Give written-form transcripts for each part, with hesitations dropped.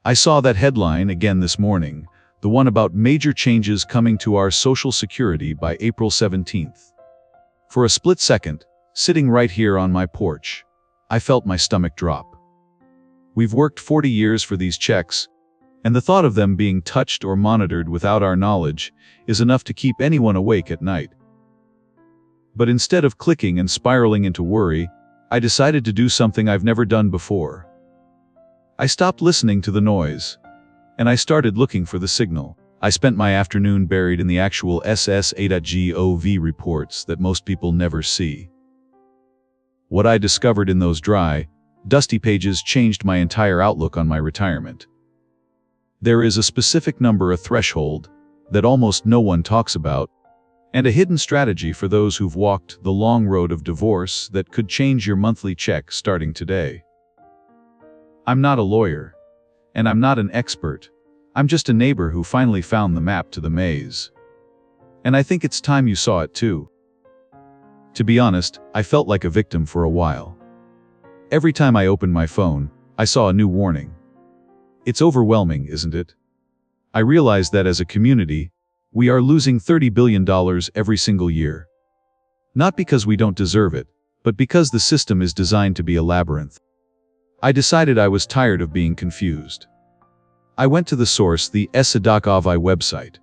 I saw that headline again this morning, the one about major changes coming to our Social Security by April 17th. For a split second, sitting right here on my porch, I felt my stomach drop. We've worked 40 years for these checks, and the thought of them being touched or monitored without our knowledge is enough to keep anyone awake at night. But instead of clicking and spiraling into worry, I decided to do something I've never done before. I stopped listening to the noise, and I started looking for the signal. I spent my afternoon buried in the actual SSA.gov reports that most people never see. What I discovered in those dry, dusty pages changed my entire outlook on my retirement. There is a specific number, a threshold, that almost no one talks about, and a hidden strategy for those who've walked the long road of divorce that could change your monthly check starting today. I'm not a lawyer, and I'm not an expert. I'm just a neighbor who finally found the map to the maze. And I think it's time you saw it too. To be honest, I felt like a victim for a while. Every time I opened my phone, I saw a new warning. It's overwhelming, isn't it? I realize that as a community, we are losing $30 billion every single year. Not because we don't deserve it, but because the system is designed to be a labyrinth. I decided I was tired of being confused. I went to the source, the SSA.gov website.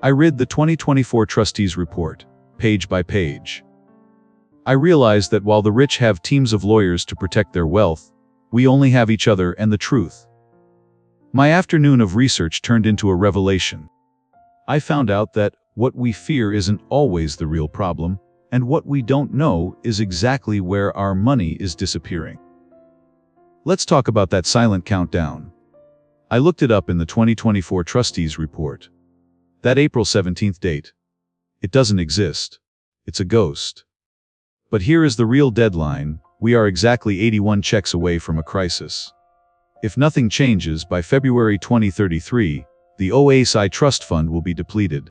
I read the 2024 Trustees Report, page by page. I realized that while the rich have teams of lawyers to protect their wealth, we only have each other and the truth. My afternoon of research turned into a revelation. I found out that what we fear isn't always the real problem, and what we don't know is exactly where our money is disappearing. Let's talk about that silent countdown. I looked it up in the 2024 Trustees Report. That April 17th date. It doesn't exist. It's a ghost. But here is the real deadline. We are exactly 81 checks away from a crisis. If nothing changes, by February 2033, the SSA trust fund will be depleted,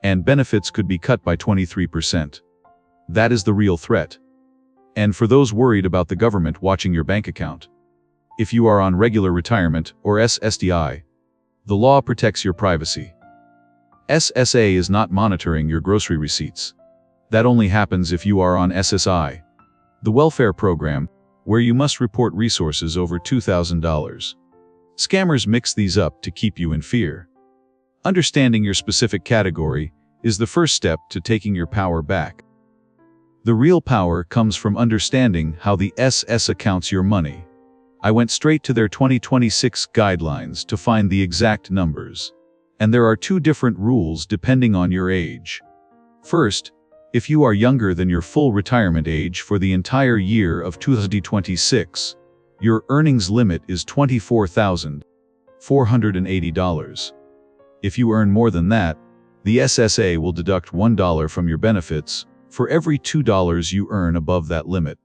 and benefits could be cut by 23%. That is the real threat. And for those worried about the government watching your bank account, if you are on regular retirement or SSDI, the law protects your privacy. SSA is not monitoring your grocery receipts. That only happens if you are on SSI, the welfare program, where you must report resources over $2,000. Scammers mix these up to keep you in fear. Understanding your specific category is the first step to taking your power back. The real power comes from understanding how the SSA counts your money. I went straight to their 2026 guidelines to find the exact numbers. And there are two different rules depending on your age. First, if you are younger than your full retirement age for the entire year of 2026, your earnings limit is $24,480. If you earn more than that, the SSA will deduct $1 from your benefits for every $2 you earn above that limit.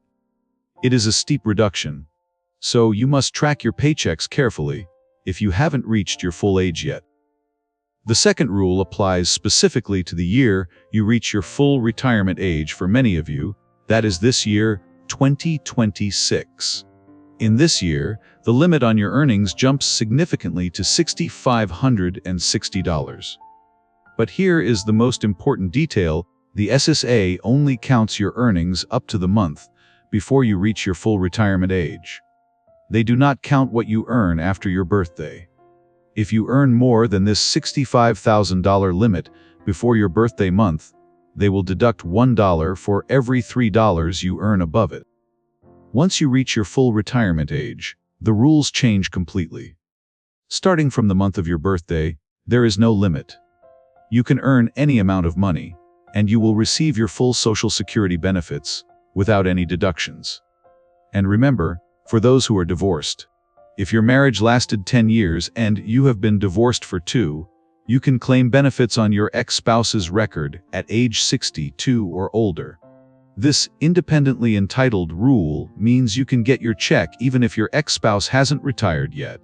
It is a steep reduction, so you must track your paychecks carefully if you haven't reached your full age yet. The second rule applies specifically to the year you reach your full retirement age. For many of you, that is this year, 2026. In this year, the limit on your earnings jumps significantly to $6,560. But here is the most important detail: the SSA only counts your earnings up to the month before you reach your full retirement age. They do not count what you earn after your birthday. If you earn more than this $65,000 limit before your birthday month, they will deduct $1 for every $3 you earn above it. Once you reach your full retirement age, the rules change completely. Starting from the month of your birthday, there is no limit. You can earn any amount of money, and you will receive your full Social Security benefits without any deductions. And remember, for those who are divorced, if your marriage lasted 10 years and you have been divorced for 2, you can claim benefits on your ex-spouse's record at age 62 or older. This independently entitled rule means you can get your check even if your ex-spouse hasn't retired yet.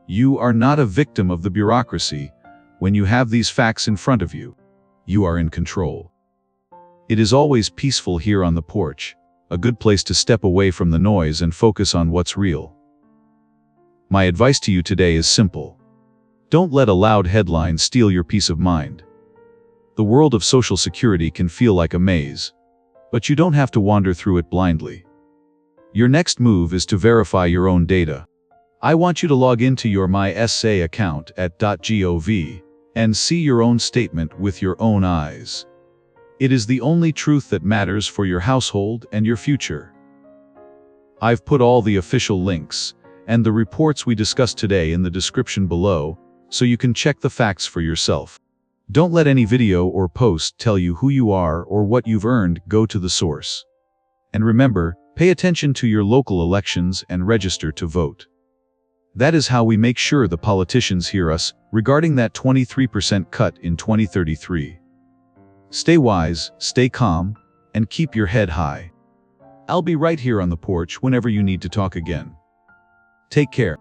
You are not a victim of the bureaucracy. When you have these facts in front of you, you are in control. It is always peaceful here on the porch, a good place to step away from the noise and focus on what's real. My advice to you today is simple. Don't let a loud headline steal your peace of mind. The world of Social Security can feel like a maze, but you don't have to wander through it blindly. Your next move is to verify your own data. I want you to log into your My SSA account at .gov and see your own statement with your own eyes. It is the only truth that matters for your household and your future. I've put all the official links and the reports we discussed today in the description below, so you can check the facts for yourself. Don't let any video or post tell you who you are or what you've earned. Go to the source. And remember, pay attention to your local elections and register to vote. That is how we make sure the politicians hear us regarding that 23% cut in 2033. Stay wise, stay calm, and keep your head high. I'll be right here on the porch whenever you need to talk again. Take care.